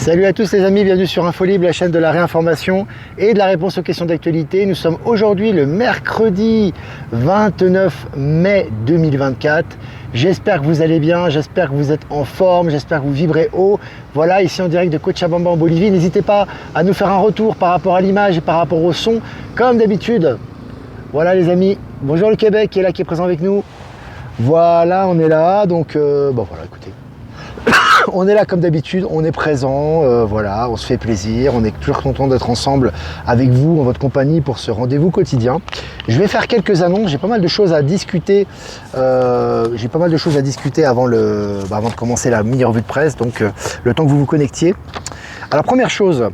Salut à tous les amis, bienvenue sur Infolib, la chaîne de la réinformation et de la réponse aux questions d'actualité. Nous sommes aujourd'hui le mercredi 29 mai 2024. J'espère que vous allez bien, j'espère que vous êtes en forme, j'espère que vous vibrez haut. Voilà, ici en direct de Cochabamba en Bolivie. N'hésitez pas à nous faire un retour par rapport à l'image et par rapport au son, comme d'habitude. Voilà les amis, bonjour le Québec qui est là, qui est présent avec nous. Voilà, on est là, donc bon voilà, écoutez. On est là comme d'habitude, on est présent, voilà, on se fait plaisir, on est toujours content d'être ensemble avec vous, en votre compagnie pour ce rendez-vous quotidien. Je vais faire quelques annonces, j'ai pas mal de choses à discuter, avant de commencer la mini-revue de presse, donc le temps que vous vous connectiez. Alors première chose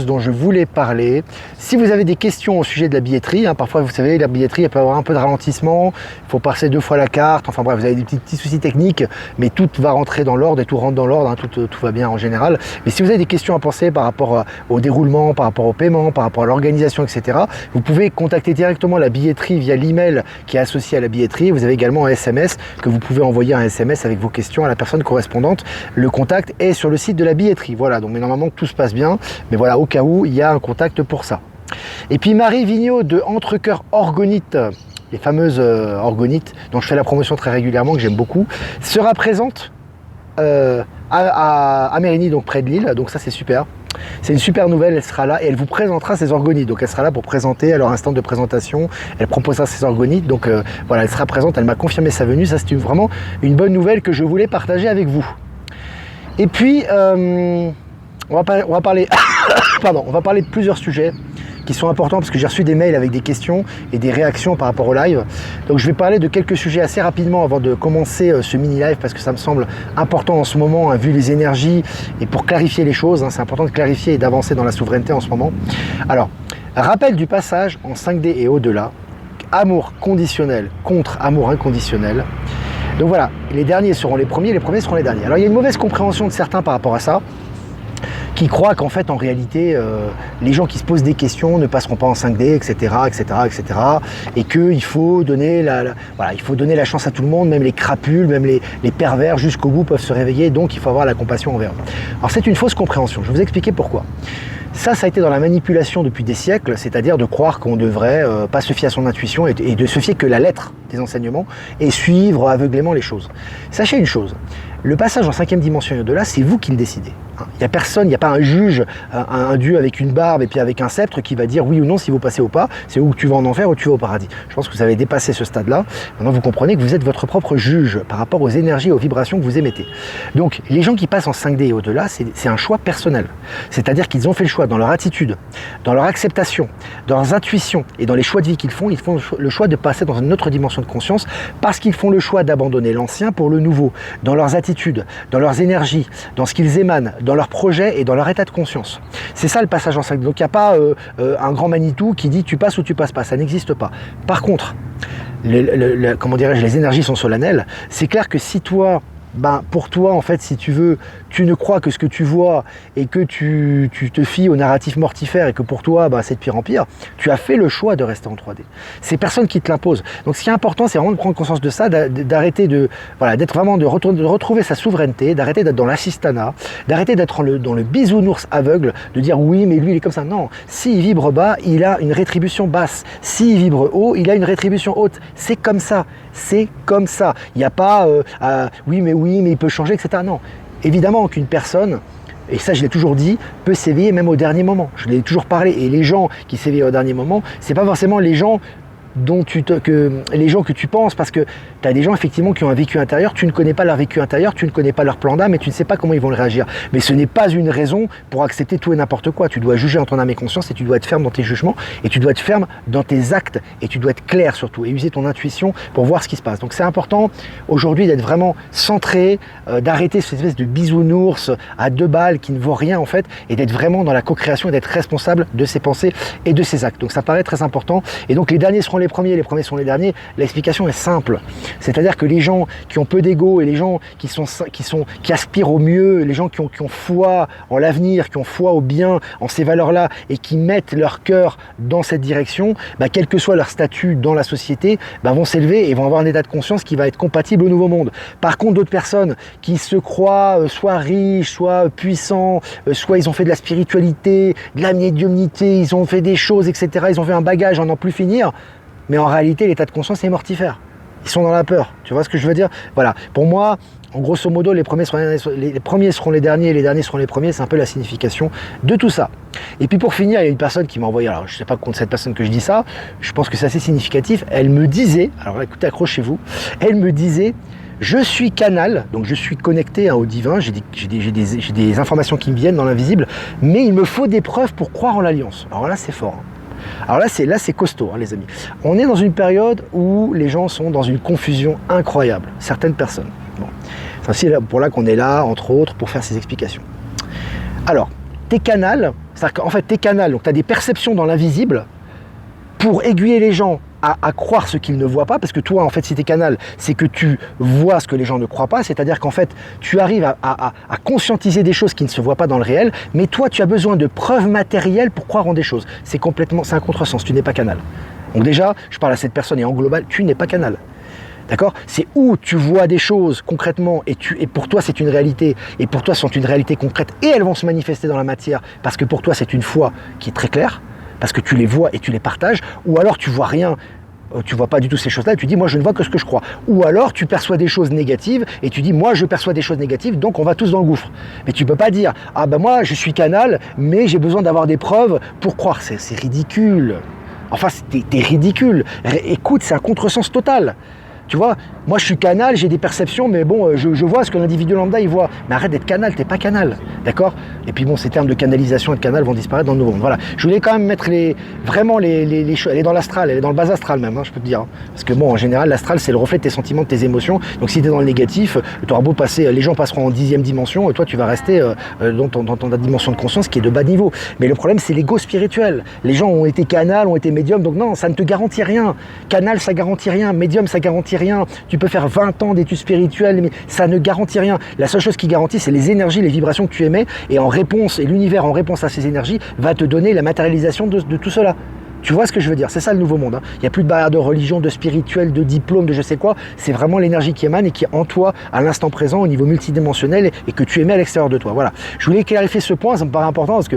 dont je voulais parler, si vous avez des questions au sujet de la billetterie, parfois vous savez la billetterie elle peut avoir un peu de ralentissement, il faut passer 2 fois la carte, enfin bref vous avez des petits soucis techniques, mais tout va rentrer dans l'ordre et tout rentre dans l'ordre, tout va bien en général. Mais si vous avez des questions à penser par rapport au déroulement, par rapport au paiement, par rapport à l'organisation, etc., vous pouvez contacter directement la billetterie via l'email qui est associé à la billetterie. Vous avez également un SMS que vous pouvez envoyer un SMS avec vos questions à la personne correspondante. Le contact est sur le site de la billetterie. Voilà, donc mais normalement tout se passe bien. Mais voilà, au cas où, il y a un contact pour ça. Et puis Marie Vigneault de Entrecœur Orgonite, les fameuses orgonites dont je fais la promotion très régulièrement, que j'aime beaucoup, sera présente à Mérigny, donc près de Lille. Donc ça c'est super. C'est une super nouvelle, elle sera là et elle vous présentera ses orgonites. Donc elle sera là pour présenter à leur instant de présentation, elle proposera ses orgonites. Donc voilà, elle sera présente, elle m'a confirmé sa venue. Ça c'est vraiment une bonne nouvelle que je voulais partager avec vous. Et puis on va parler de plusieurs sujets qui sont importants parce que j'ai reçu des mails avec des questions et des réactions par rapport au live. Donc je vais parler de quelques sujets assez rapidement avant de commencer ce mini-live parce que ça me semble important en ce moment, vu les énergies et pour clarifier les choses. C'est important de clarifier et d'avancer dans la souveraineté en ce moment. Alors, rappel du passage en 5D et au-delà, amour conditionnel contre amour inconditionnel. Donc voilà, les derniers seront les premiers seront les derniers. Alors il y a une mauvaise compréhension de certains par rapport à ça, qui croient qu'en fait, en réalité, les gens qui se posent des questions ne passeront pas en 5D, etc., et qu'il faut donner la chance à tout le monde, même les crapules, même les pervers, jusqu'au bout peuvent se réveiller, donc il faut avoir la compassion envers eux. Alors c'est une fausse compréhension, je vais vous expliquer pourquoi. Ça a été dans la manipulation depuis des siècles, c'est-à-dire de croire qu'on ne devrait pas se fier à son intuition et de se fier que la lettre des enseignements et suivre aveuglément les choses. Sachez une chose, le passage en 5e dimension et au-delà, c'est vous qui le décidez. Il n'y a personne, il n'y a pas un juge, un dieu avec une barbe et puis avec un sceptre qui va dire oui ou non si vous passez ou pas, c'est où tu vas en enfer ou tu vas au paradis. Je pense que vous avez dépassé ce stade-là. Maintenant, vous comprenez que vous êtes votre propre juge par rapport aux énergies et aux vibrations que vous émettez. Donc, les gens qui passent en 5D et au-delà, c'est un choix personnel. C'est-à-dire qu'ils ont fait le choix dans leur attitude, dans leur acceptation, dans leurs intuitions et dans les choix de vie qu'ils font, ils font le choix de passer dans une autre dimension de conscience parce qu'ils font le choix d'abandonner l'ancien pour le nouveau, dans leurs attitudes, dans leurs énergies, dans ce qu'ils émanent, dans leurs projets et dans leur état de conscience. C'est ça le passage en 5D. Donc il n'y a pas un grand Manitou qui dit tu passes ou tu passes pas, ça n'existe pas. Par contre, comment dirais-je, les énergies sont solennelles. C'est clair que si toi, pour toi, en fait, si tu veux, tu ne crois que ce que tu vois et que tu te fies au narratif mortifère et que pour toi, c'est de pire en pire, tu as fait le choix de rester en 3D. C'est personne qui te l'impose. Donc ce qui est important, c'est vraiment de prendre conscience de ça, d'arrêter de retrouver sa souveraineté, d'arrêter d'être dans l'assistanat, d'arrêter d'être dans le bisounours aveugle, de dire oui, mais lui, il est comme ça. Non, s'il vibre bas, il a une rétribution basse. S'il vibre haut, il a une rétribution haute. C'est comme ça. C'est comme ça. Il n'y a pas oui, mais il peut changer, etc. Non. Évidemment qu'une personne, et ça je l'ai toujours dit, peut s'éveiller même au dernier moment. Je l'ai toujours parlé. Et les gens qui s'éveillent au dernier moment, c'est pas forcément les gens les gens que tu penses, parce que tu as des gens effectivement qui ont un vécu intérieur, tu ne connais pas leur vécu intérieur, tu ne connais pas leur plan d'âme et tu ne sais pas comment ils vont réagir. Mais ce n'est pas une raison pour accepter tout et n'importe quoi. Tu dois juger en ton âme et conscience et tu dois être ferme dans tes jugements et tu dois être ferme dans tes actes et tu dois être clair surtout et user ton intuition pour voir ce qui se passe. Donc c'est important aujourd'hui d'être vraiment centré, d'arrêter cette espèce de bisounours à 2 balles qui ne vaut rien en fait et d'être vraiment dans la co-création et d'être responsable de ses pensées et de ses actes. Donc ça paraît très important et donc les derniers seront les premiers sont les derniers, l'explication est simple. C'est-à-dire que les gens qui ont peu d'ego et les gens qui aspirent au mieux, les gens qui ont foi en l'avenir, qui ont foi au bien, en ces valeurs-là, et qui mettent leur cœur dans cette direction, quel que soit leur statut dans la société, vont s'élever et vont avoir un état de conscience qui va être compatible au nouveau monde. Par contre, d'autres personnes qui se croient soit riches, soit puissants, soit ils ont fait de la spiritualité, de la médiumnité, ils ont fait des choses, etc. Ils ont fait un bagage à n'en plus finir, mais en réalité, l'état de conscience est mortifère. Ils sont dans la peur, tu vois ce que je veux dire? Voilà, pour moi, en grosso modo, les premiers seront les derniers et les derniers seront les premiers, c'est un peu la signification de tout ça. Et puis pour finir, il y a une personne qui m'a envoyé, alors je ne sais pas contre cette personne que je dis ça, je pense que c'est assez significatif, elle me disait, alors écoutez, accrochez-vous, elle me disait, je suis canal, donc je suis connecté au divin, j'ai des informations qui me viennent dans l'invisible, mais il me faut des preuves pour croire en l'alliance. Alors là, c'est fort. Alors là, c'est costaud, les amis. On est dans une période où les gens sont dans une confusion incroyable, certaines personnes. Bon. C'est aussi pour là qu'on est là, entre autres, pour faire ces explications. Alors, t'es canal, c'est-à-dire qu'en fait, t'es canal, donc tu as des perceptions dans l'invisible pour aiguiller les gens à croire ce qu'ils ne voient pas, parce que toi, en fait, si t'es canal, c'est que tu vois ce que les gens ne croient pas, c'est-à-dire qu'en fait, tu arrives à conscientiser des choses qui ne se voient pas dans le réel, mais toi, tu as besoin de preuves matérielles pour croire en des choses. C'est un contresens, tu n'es pas canal. Donc déjà, je parle à cette personne et en global, tu n'es pas canal. D'accord? C'est où tu vois des choses concrètement et pour toi c'est une réalité, et pour toi sont une réalité concrète et elles vont se manifester dans la matière parce que pour toi c'est une foi qui est très claire, parce que tu les vois et tu les partages, ou alors tu vois rien, tu vois pas du tout ces choses-là et tu dis moi je ne vois que ce que je crois, ou alors tu perçois des choses négatives et tu dis moi je perçois des choses négatives donc on va tous dans le gouffre. Mais tu peux pas dire ah moi je suis canal mais j'ai besoin d'avoir des preuves pour croire, c'est ridicule. Enfin t'es ridicule. Écoute, c'est un contresens total. Tu vois, moi je suis canal, j'ai des perceptions, mais bon, je vois ce que l'individu lambda il voit. Mais arrête d'être canal, t'es pas canal, d'accord? Et puis bon, ces termes de canalisation et de canal vont disparaître dans le nouveau monde. Voilà, je voulais quand même mettre vraiment les choses. Elle est dans l'astral, elle est dans le bas astral même, je peux te dire. Parce que bon, en général, l'astral c'est le reflet de tes sentiments, de tes émotions. Donc si t'es dans le négatif, t'auras beau passer, les gens passeront en 10e dimension, et toi tu vas rester dans ta dimension de conscience qui est de bas niveau. Mais le problème c'est l'ego spirituel. Les gens ont été canal, ont été médium, donc non, ça ne te garantit rien. Canal, ça garantit rien. Médium, ça garantit rien. Tu peux faire 20 ans d'études spirituelles, mais ça ne garantit rien. La seule chose qui garantit, c'est les énergies, les vibrations que tu émets, et en réponse, et l'univers en réponse à ces énergies va te donner la matérialisation de tout cela. Tu vois ce que je veux dire? C'est ça le nouveau monde. Il n'y a plus de barrière de religion, de spirituel, de diplôme, de je sais quoi. C'est vraiment l'énergie qui émane et qui est en toi à l'instant présent au niveau multidimensionnel et que tu émets à l'extérieur de toi. Voilà. Je voulais clarifier ce point, ça me paraît important parce que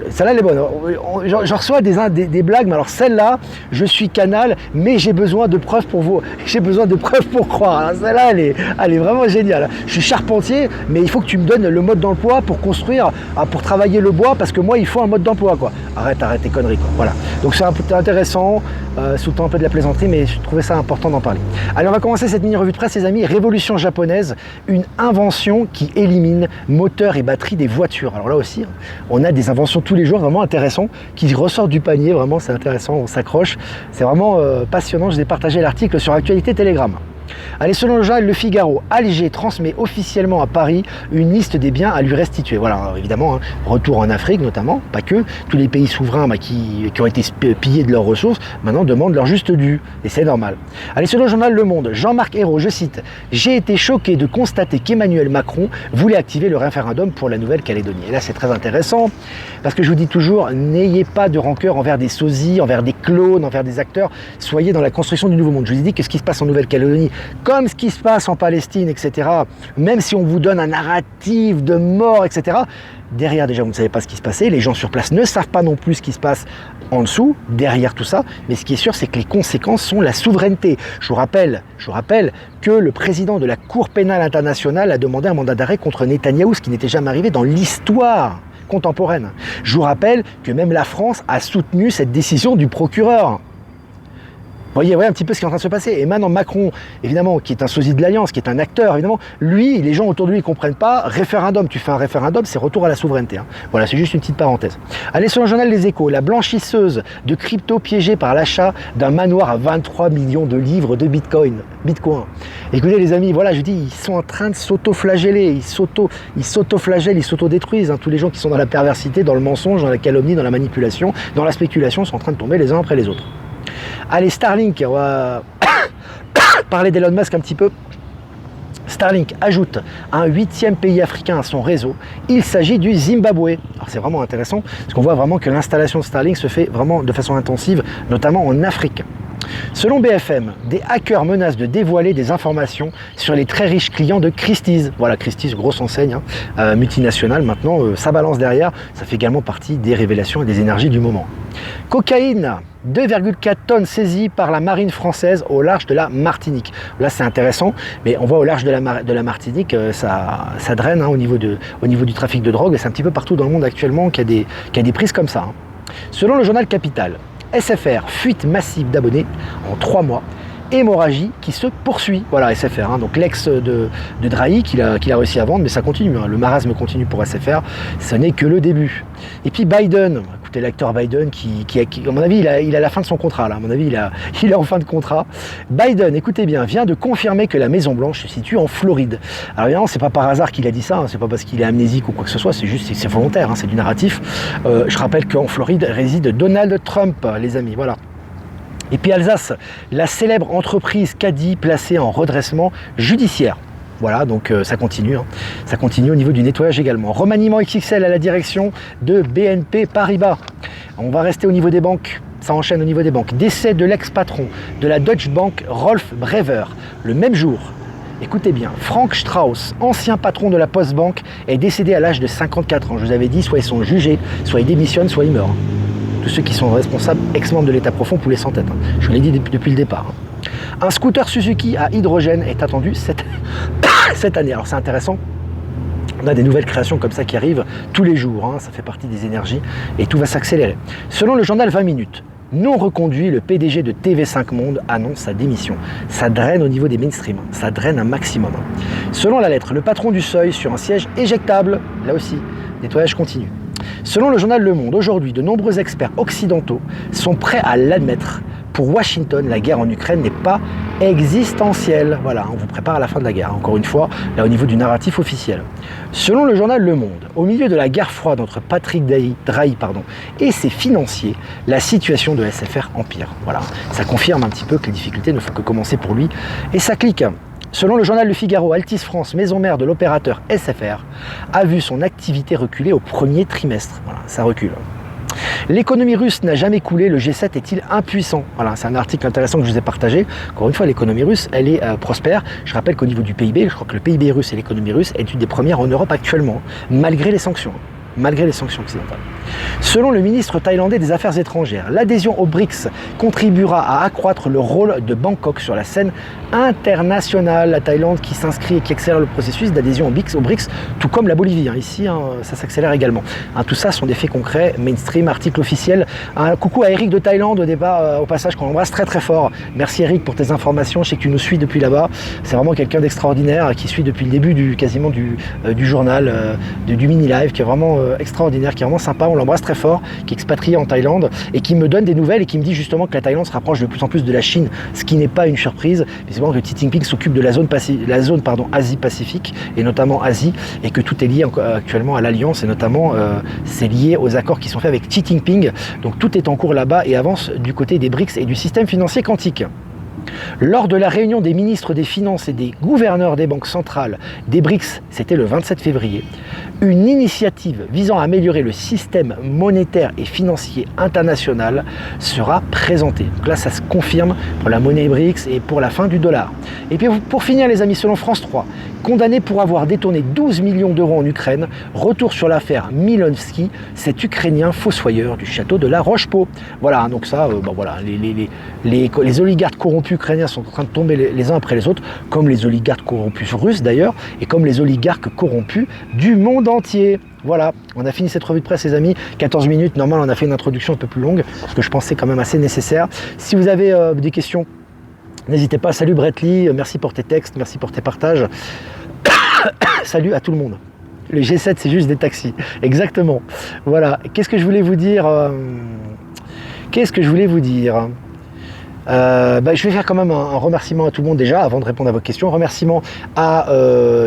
celle-là elle est bonne. J'en reçois des blagues, mais alors celle-là, je suis canal, mais j'ai besoin de preuves pour vous. J'ai besoin de preuves pour croire. Alors celle-là, elle est vraiment géniale. Je suis charpentier, mais il faut que tu me donnes le mode d'emploi pour construire, pour travailler le bois, parce que moi, il faut un mode d'emploi, quoi. Arrête tes conneries, quoi. Voilà. Donc c'est un peu intéressant, sous le temps un peu de la plaisanterie, mais je trouvais ça important d'en parler. Allez, on va commencer cette mini revue de presse, les amis. Révolution japonaise, une invention qui élimine moteur et batterie des voitures. Alors là aussi, on a des inventions tous les jours vraiment intéressants qui ressortent du panier, vraiment c'est intéressant, on s'accroche. C'est vraiment passionnant, je vous ai partagé l'article sur Actualité Telegram. Allez, selon le journal Le Figaro, Alger transmet officiellement à Paris une liste des biens à lui restituer. Voilà, alors évidemment, retour en Afrique notamment, pas que. Tous les pays souverains qui ont été pillés de leurs ressources, maintenant demandent leur juste dû. Et c'est normal. Allez, selon le journal Le Monde, Jean-Marc Ayrault, je cite, « J'ai été choqué de constater qu'Emmanuel Macron voulait activer le référendum pour la Nouvelle-Calédonie. » Et là, c'est très intéressant, parce que je vous dis toujours, n'ayez pas de rancœur envers des sosies, envers des clones, envers des acteurs. Soyez dans la construction du nouveau monde. Je vous ai dit que ce qui se passe en Nouvelle-Calédonie, comme ce qui se passe en Palestine, etc., même si on vous donne un narratif de mort, etc., derrière, déjà, vous ne savez pas ce qui se passait. Les gens sur place ne savent pas non plus ce qui se passe en dessous, derrière tout ça. Mais ce qui est sûr, c'est que les conséquences sont la souveraineté. Je vous rappelle que le président de la Cour pénale internationale a demandé un mandat d'arrêt contre Netanyahou, ce qui n'était jamais arrivé dans l'histoire contemporaine. Je vous rappelle que même la France a soutenu cette décision du procureur. Vous voyez un petit peu ce qui est en train de se passer. Et maintenant Macron, évidemment, qui est un sosie de l'Alliance, qui est un acteur, évidemment, lui, les gens autour de lui ne comprennent pas. Référendum, tu fais un référendum, c'est retour à la souveraineté. Voilà, c'est juste une petite parenthèse. Allez, sur le journal Les Échos, la blanchisseuse de crypto piégée par l'achat d'un manoir à 23 millions de livres de Bitcoin. Écoutez les amis, voilà, je dis, ils sont en train de s'auto-flageller, ils s'auto-flagellent, ils s'auto-détruisent. Tous les gens qui sont dans la perversité, dans le mensonge, dans la calomnie, dans la manipulation, dans la spéculation, sont en train de tomber les uns après les autres. Allez, Starlink, on va parler d'Elon Musk un petit peu. Starlink ajoute un 8e pays africain à son réseau. Il s'agit du Zimbabwe. Alors c'est vraiment intéressant parce qu'on voit vraiment que l'installation de Starlink se fait vraiment de façon intensive, notamment en Afrique. Selon BFM, des hackers menacent de dévoiler des informations sur les très riches clients de Christie's. Voilà, Christie's, grosse enseigne multinationale. Maintenant, ça balance derrière. Ça fait également partie des révélations et des énergies du moment. Cocaïne, 2,4 tonnes saisies par la marine française au large de la Martinique. Là, c'est intéressant, mais on voit au large de la Martinique, ça draine au niveau du trafic de drogue. Et c'est un petit peu partout dans le monde actuellement qu'il y a des prises comme ça. Selon le journal Capital, SFR, fuite massive d'abonnés en 3 mois, hémorragie qui se poursuit. Voilà SFR, donc l'ex de Drahi qu'il a réussi à vendre, mais ça continue, le marasme continue pour SFR, ce n'est que le début. Et puis Biden, écoutez l'acteur Biden qui à mon avis, il a la fin de son contrat, là. À mon avis, il est en fin de contrat. Biden, écoutez bien, vient de confirmer que la Maison Blanche se situe en Floride. Alors évidemment, c'est pas par hasard qu'il a dit ça, c'est pas parce qu'il est amnésique ou quoi que ce soit, c'est volontaire, c'est du narratif. Je rappelle qu'en Floride réside Donald Trump, les amis, voilà. Et puis Alsace, la célèbre entreprise Caddy placée en redressement judiciaire. Voilà, donc ça continue. Ça continue au niveau du nettoyage également. Remaniement XXL à la direction de BNP Paribas. On va rester au niveau des banques. Ça enchaîne au niveau des banques. Décès de l'ex-patron de la Deutsche Bank, Rolf Brever, le même jour. Écoutez bien, Frank Strauss, ancien patron de la Postbank, est décédé à l'âge de 54 ans. Je vous avais dit, soit ils sont jugés, soit ils démissionnent, soit ils meurent. Tous ceux qui sont responsables, ex-membres de l'État profond, poulet sans tête. Je vous l'ai dit depuis le départ. Un scooter Suzuki à hydrogène est attendu cette année. Alors c'est intéressant. On a des nouvelles créations comme ça qui arrivent tous les jours. Ça fait partie des énergies et tout va s'accélérer. Selon le journal 20 minutes, non reconduit, le PDG de TV5 Monde annonce sa démission. Ça draine au niveau des mainstream, ça draine un maximum. Selon la lettre, le patron du Seuil sur un siège éjectable, là aussi, nettoyage continu. Selon le journal Le Monde, aujourd'hui, de nombreux experts occidentaux sont prêts à l'admettre. Pour Washington, la guerre en Ukraine n'est pas existentielle. Voilà, on vous prépare à la fin de la guerre. Encore une fois, là au niveau du narratif officiel. Selon le journal Le Monde, au milieu de la guerre froide entre Patrick Drahi et ses financiers, la situation de SFR empire. Voilà, ça confirme un petit peu que les difficultés ne font que commencer pour lui. Et ça clique. Selon le journal Le Figaro, Altice France, maison mère de l'opérateur SFR, a vu son activité reculer au premier trimestre. Voilà, ça recule. L'économie russe n'a jamais coulé, le G7 est-il impuissant? Voilà, c'est un article intéressant que je vous ai partagé. Encore une fois, l'économie russe, elle est prospère. Je rappelle qu'au niveau du PIB, je crois que le PIB russe et l'économie russe est une des premières en Europe actuellement, malgré les sanctions. Malgré les sanctions occidentales. Selon le ministre thaïlandais des Affaires étrangères, l'adhésion aux BRICS contribuera à accroître le rôle de Bangkok sur la scène internationale. La Thaïlande qui s'inscrit et qui accélère le processus d'adhésion aux BRICS, tout comme la Bolivie. Ici, ça s'accélère également. Tout ça sont des faits concrets, mainstream, article officiel. Un coucou à Eric de Thaïlande au départ, au passage, qu'on embrasse très très fort. Merci Eric pour tes informations, je sais que tu nous suis depuis là-bas. C'est vraiment quelqu'un d'extraordinaire qui suit depuis le début quasiment du journal, du mini-live, qui est vraiment extraordinaire, qui est vraiment sympa, on l'embrasse très fort, qui est expatrié en Thaïlande et qui me donne des nouvelles et qui me dit justement que la Thaïlande se rapproche de plus en plus de la Chine, ce qui n'est pas une surprise, puisque que Xi Jinping s'occupe de la zone Asie-Pacifique et notamment Asie, et que tout est lié actuellement à l'Alliance et notamment c'est lié aux accords qui sont faits avec Xi Jinping, donc tout est en cours là-bas et avance du côté des BRICS et du système financier quantique. Lors de la réunion des ministres des Finances et des gouverneurs des banques centrales des BRICS, c'était le 27 février, une initiative visant à améliorer le système monétaire et financier international sera présentée. Donc là, ça se confirme pour la monnaie BRICS et pour la fin du dollar. Et puis pour finir, les amis, selon France 3, condamné pour avoir détourné 12 millions d'euros en Ukraine, retour sur l'affaire Milonski, cet Ukrainien fossoyeur du château de la Roche-Pau. Voilà, donc ça, voilà, les oligarques corrompus ukrainiens sont en train de tomber les uns après les autres, comme les oligarques corrompus russes d'ailleurs, et comme les oligarques corrompus du monde entier. Voilà, on a fini cette revue de presse, les amis. 14 minutes, normal, on a fait une introduction un peu plus longue, ce que je pensais quand même assez nécessaire. Si vous avez des questions, n'hésitez pas. Salut Brett Lee, merci pour tes textes, merci pour tes partages. Salut à tout le monde. Le G7, c'est juste des taxis. Exactement. Voilà. Qu'est-ce que je voulais vous dire Je vais faire quand même un remerciement à tout le monde déjà, avant de répondre à vos questions. Remerciement à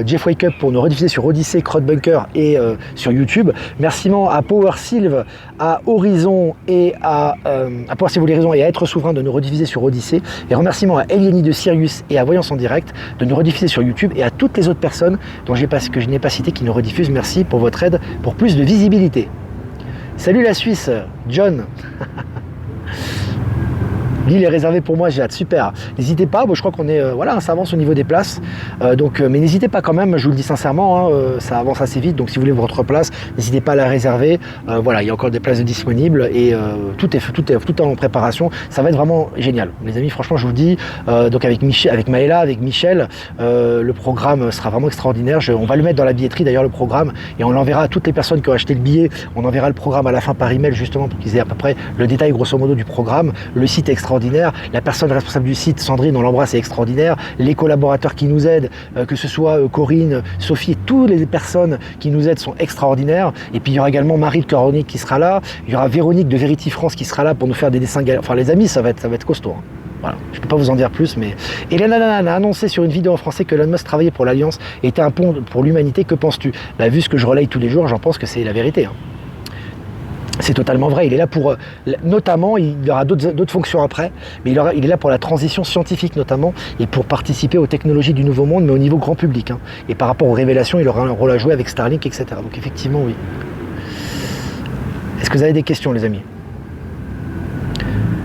Jeff Wake Up pour nous rediffuser sur Odyssey, Crowdbunker et sur YouTube. Remerciement à Power Sylve, à Horizon et à Power Sylve Horizon et à Être Souverain de nous rediffuser sur Odyssey. Et remerciement à Eliani de Sirius et à Voyance en Direct de nous rediffuser sur YouTube et à toutes les autres personnes que je n'ai pas citées qui nous rediffusent. Merci pour votre aide pour plus de visibilité. Salut la Suisse, John. L'île est réservée pour moi, j'ai hâte, super. N'hésitez pas, je crois qu'on est, ça avance au niveau des places. Mais n'hésitez pas quand même, je vous le dis sincèrement, ça avance assez vite. Donc si vous voulez votre place, n'hésitez pas à la réserver. Il y a encore des places disponibles et tout est en préparation. Ça va être vraiment génial. Les amis, franchement, je vous le dis, avec Maëla, avec Michel, le programme sera vraiment extraordinaire. On va le mettre dans la billetterie d'ailleurs, le programme, et on l'enverra à toutes les personnes qui ont acheté le billet. On enverra le programme à la fin par email justement pour qu'ils aient à peu près le détail grosso modo du programme. Le site est extraordinaire. La personne responsable du site, Sandrine, on l'embrasse, est extraordinaire. Les collaborateurs qui nous aident, que ce soit Corinne, Sophie, toutes les personnes qui nous aident sont extraordinaires. Et puis il y aura également Marie de Coronique qui sera là. Il y aura Véronique de Verity France qui sera là pour nous faire des dessins. Enfin les amis, ça va être costaud. Hein. Voilà. Je ne peux pas vous en dire plus, mais Hélène a annoncé sur une vidéo en français que Elon Musk travaillait pour l'Alliance et était un pont pour l'humanité. Que penses-tu? Vu ce que je relaye tous les jours, j'en pense que c'est la vérité. Hein. C'est totalement vrai, il est là pour, notamment, il aura d'autres fonctions après, mais il est là pour la transition scientifique notamment, et pour participer aux technologies du nouveau monde, mais au niveau grand public. Hein. Et par rapport aux révélations, il aura un rôle à jouer avec Starlink, etc. Donc effectivement, oui. Est-ce que vous avez des questions, les amis?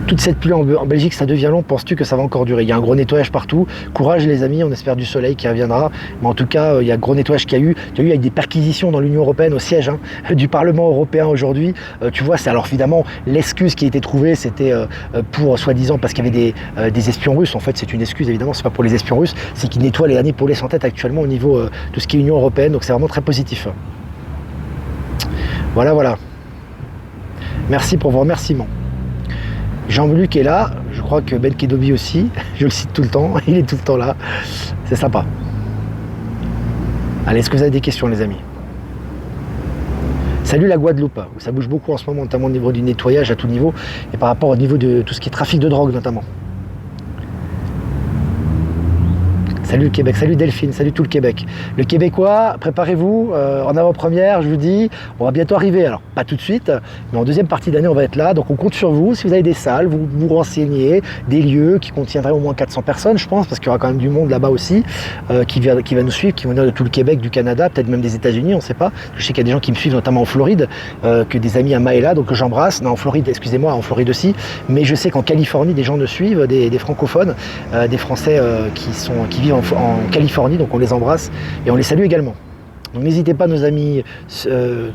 Toute cette pluie en Belgique, ça devient long. Penses-tu que ça va encore durer? Il y a un gros nettoyage partout. Courage les amis, on espère du soleil qui reviendra. Mais en tout cas, il y a un gros nettoyage qu'il y a eu. Il y a eu avec des perquisitions dans l'Union Européenne au siège du Parlement Européen aujourd'hui. Tu vois, c'est alors évidemment l'excuse qui a été trouvée, c'était pour soi-disant parce qu'il y avait des espions russes. En fait, c'est une excuse évidemment, c'est pas pour les espions russes, c'est qu'ils nettoient les derniers poulets sans tête actuellement au niveau de ce qui est Union Européenne. Donc c'est vraiment très positif. Voilà. Merci pour vos remerciements. Jean-Luc est là, je crois que Ben Kedobi aussi, je le cite tout le temps, il est tout le temps là, c'est sympa. Allez, est-ce que vous avez des questions les amis? Salut la Guadeloupe, ça bouge beaucoup en ce moment, notamment au niveau du nettoyage à tout niveau, et par rapport au niveau de tout ce qui est trafic de drogue notamment. Salut le Québec, salut Delphine, salut tout le Québec. Le Québécois, préparez-vous, en avant-première, je vous dis, on va bientôt arriver. Alors, pas tout de suite, mais en deuxième partie d'année, on va être là. Donc, on compte sur vous. Si vous avez des salles, vous vous renseignez, des lieux qui contiendraient au moins 400 personnes, je pense, parce qu'il y aura quand même du monde là-bas aussi, qui va nous suivre, qui vont venir de tout le Québec, du Canada, peut-être même des États-Unis, on ne sait pas. Je sais qu'il y a des gens qui me suivent, notamment en Floride, que des amis à Maëla, donc que j'embrasse. Non, en Floride, excusez-moi, en Floride aussi. Mais je sais qu'en Californie, des gens nous suivent, des francophones, des Français qui vivent en Californie, donc on les embrasse et on les salue également. Donc n'hésitez pas nos amis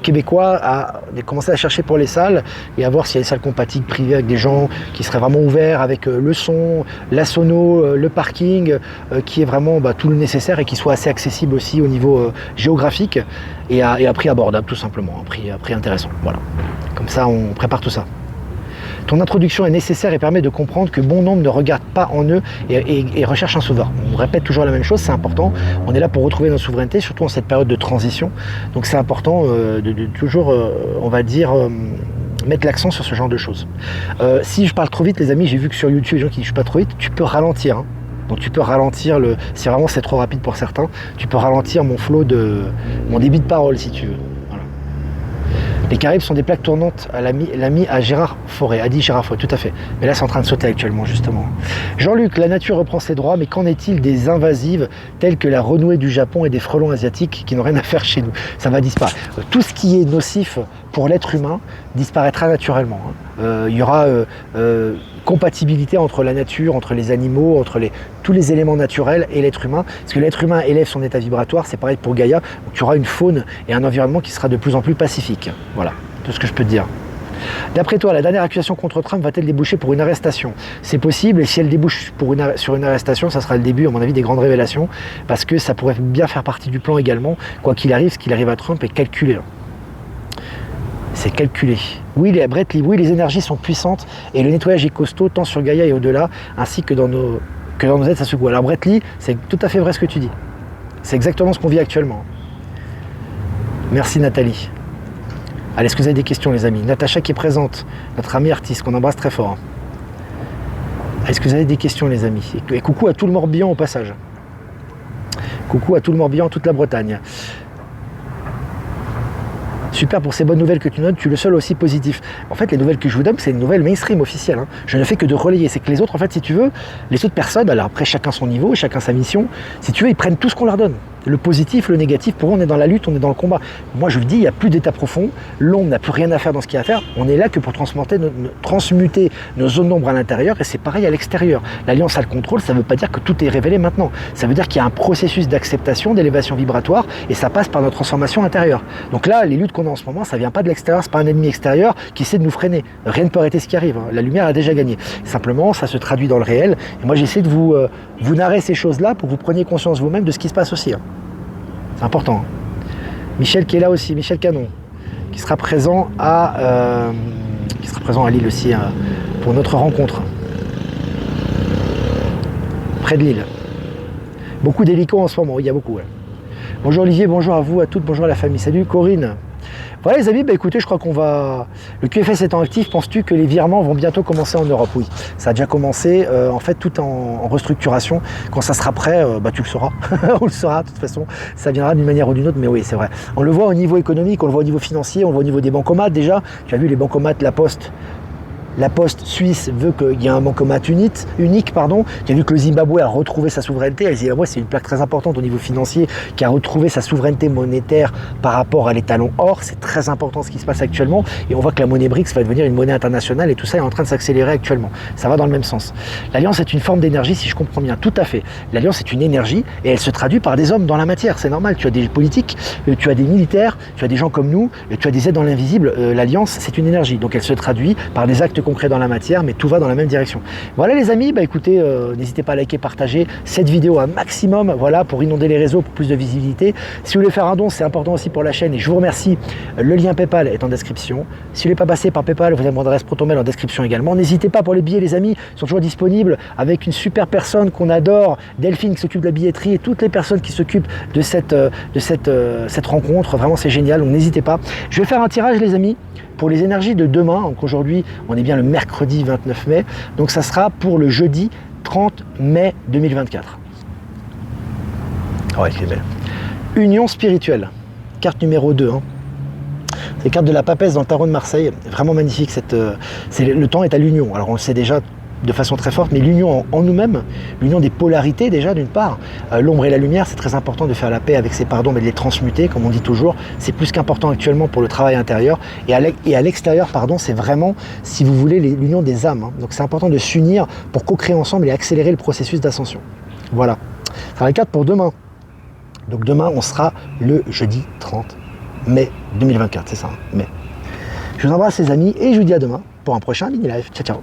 québécois à commencer à chercher pour les salles et à voir s'il y a des salles compatibles privées avec des gens qui seraient vraiment ouverts avec le son, la sono, le parking, qui est vraiment tout le nécessaire et qui soit assez accessible aussi au niveau géographique et à prix abordable tout simplement, à prix intéressant. Voilà. Comme ça on prépare tout ça. Ton introduction est nécessaire et permet de comprendre que bon nombre ne regardent pas en eux et recherchent un sauveur. On répète toujours la même chose, c'est important. On est là pour retrouver notre souveraineté, surtout en cette période de transition. Donc c'est important de toujours, on va dire, mettre l'accent sur ce genre de choses. Si je parle trop vite, les amis, j'ai vu que sur YouTube, les gens qui disent je ne suis pas trop vite, tu peux ralentir. Hein. Donc tu peux ralentir, si vraiment c'est trop rapide pour certains, tu peux ralentir mon débit de parole si tu veux. Les Caraïbes sont des plaques tournantes, l'ami à Gérard Forêt, a dit Gérard Forêt, tout à fait. Mais là, c'est en train de sauter actuellement, justement. Jean-Luc, la nature reprend ses droits, mais qu'en est-il des invasives telles que la renouée du Japon et des frelons asiatiques qui n'ont rien à faire chez nous? Ça va disparaître. Tout ce qui est nocif pour l'être humain disparaîtra naturellement. Il y aura compatibilité entre la nature, entre les animaux, entre tous les éléments naturels et l'être humain. Parce que l'être humain élève son état vibratoire, c'est pareil pour Gaïa. Donc il y aura une faune et un environnement qui sera de plus en plus pacifique. Voilà, tout ce que je peux te dire. D'après toi, la dernière accusation contre Trump va-t-elle déboucher pour une arrestation? C'est possible, et si elle débouche sur une arrestation, ça sera le début, à mon avis, des grandes révélations, parce que ça pourrait bien faire partie du plan également. Quoi qu'il arrive, ce qu'il arrive à Trump est calculé. C'est calculé. Oui, les énergies sont puissantes et le nettoyage est costaud, tant sur Gaïa et au-delà, ainsi que dans nos aides à ce goût. Alors Brettley, c'est tout à fait vrai ce que tu dis. C'est exactement ce qu'on vit actuellement. Merci Nathalie. Allez, est-ce que vous avez des questions les amis? Natacha qui est présente, notre amie artiste, qu'on embrasse très fort. Est-ce que vous avez des questions, les amis? Et coucou à tout le Morbihan au passage. Coucou à tout le Morbihan, toute la Bretagne. Super pour ces bonnes nouvelles que tu notes, tu es le seul aussi positif. En fait, les nouvelles que je vous donne, c'est une nouvelle mainstream officielle. Hein. Je ne fais que de relayer. C'est que les autres, en fait, si tu veux, les autres personnes, alors après chacun son niveau, chacun sa mission, si tu veux, ils prennent tout ce qu'on leur donne. Le positif, le négatif, pour eux, on est dans la lutte, on est dans le combat. Moi, je le dis, il n'y a plus d'état profond. L'ombre n'a plus rien à faire dans ce qu'il y a à faire. On est là que pour transmuter nos zones d'ombre à l'intérieur, et c'est pareil à l'extérieur. L'Alliance a le contrôle, ça ne veut pas dire que tout est révélé maintenant. Ça veut dire qu'il y a un processus d'acceptation, d'élévation vibratoire, et ça passe par notre transformation intérieure. Donc là, les luttes qu'on a en ce moment, ça ne vient pas de l'extérieur, c'est pas un ennemi extérieur qui essaie de nous freiner. Rien ne peut arrêter ce qui arrive. Hein. La lumière a déjà gagné. Simplement, ça se traduit dans le réel. Et moi, j'essaie de vous narrer ces choses-là pour que vous preniez conscience vous-même de ce qui se passe aussi. Hein. C'est important. Michel qui est là aussi, Michel Canon, qui sera présent à Lille aussi pour notre rencontre. Près de Lille. Beaucoup d'hélicos en ce moment, il y a beaucoup. Ouais. Bonjour Olivier, bonjour à vous, à toutes, bonjour à la famille. Salut Corinne. Voilà les amis, bah écoutez, je crois qu'on va... Le QFS étant actif, penses-tu que les virements vont bientôt commencer en Europe? Oui, ça a déjà commencé, en fait tout en restructuration. Quand ça sera prêt, bah tu le sauras, on le saura de toute façon, ça viendra d'une manière ou d'une autre, mais oui c'est vrai. On le voit au niveau économique, on le voit au niveau financier, on le voit au niveau des bancomates déjà. Tu as vu les bancomates, la Poste suisse veut qu'il y ait un bancomat unique. Tu as vu que le Zimbabwe a retrouvé sa souveraineté. Le Zimbabwe, c'est une plaque très importante au niveau financier qui a retrouvé sa souveraineté monétaire par rapport à l'étalon or. C'est très important ce qui se passe actuellement. Et on voit que la monnaie BRICS va devenir une monnaie internationale et tout ça est en train de s'accélérer actuellement. Ça va dans le même sens. L'Alliance est une forme d'énergie, si je comprends bien. Tout à fait. L'Alliance est une énergie et elle se traduit par des hommes dans la matière. C'est normal. Tu as des politiques, tu as des militaires, tu as des gens comme nous, tu as des aides dans l'invisible. L'Alliance, c'est une énergie. Donc elle se traduit par des actes concret dans la matière, mais tout va dans la même direction. Voilà les amis, bah écoutez, n'hésitez pas à liker, partager cette vidéo un maximum, voilà, pour inonder les réseaux, pour plus de visibilité. Si vous voulez faire un don, c'est important aussi pour la chaîne et je vous remercie. Le lien PayPal est en description. Si vous n'êtes pas passé par PayPal, vous avez mon adresse ProtonMail en description également. N'hésitez pas pour les billets les amis, ils sont toujours disponibles avec une super personne qu'on adore, Delphine qui s'occupe de la billetterie et toutes les personnes qui s'occupent de cette rencontre. Vraiment c'est génial, donc n'hésitez pas. Je vais faire un tirage les amis pour les énergies de demain. Donc aujourd'hui, on est bien le mercredi 29 mai. Donc ça sera pour le jeudi 30 mai 2024. Oh, elle est belle. Union spirituelle. Carte numéro 2. Hein. C'est carte de la papesse dans le tarot de Marseille. Vraiment magnifique. Le temps est à l'union. Alors on le sait déjà de façon très forte, mais l'union en nous-mêmes, l'union des polarités déjà d'une part, l'ombre et la lumière, c'est très important de faire la paix avec ces pardons, mais de les transmuter, comme on dit toujours, c'est plus qu'important actuellement pour le travail intérieur, et à l'extérieur, pardon, c'est vraiment, si vous voulez, l'union des âmes, hein. Donc c'est important de s'unir pour co-créer ensemble et accélérer le processus d'ascension. Voilà, ça va être 4 pour demain. Donc demain, on sera le jeudi 30 mai 2024, c'est ça, mai. Je vous embrasse les amis, et je vous dis à demain pour un prochain mini live. Ciao, ciao.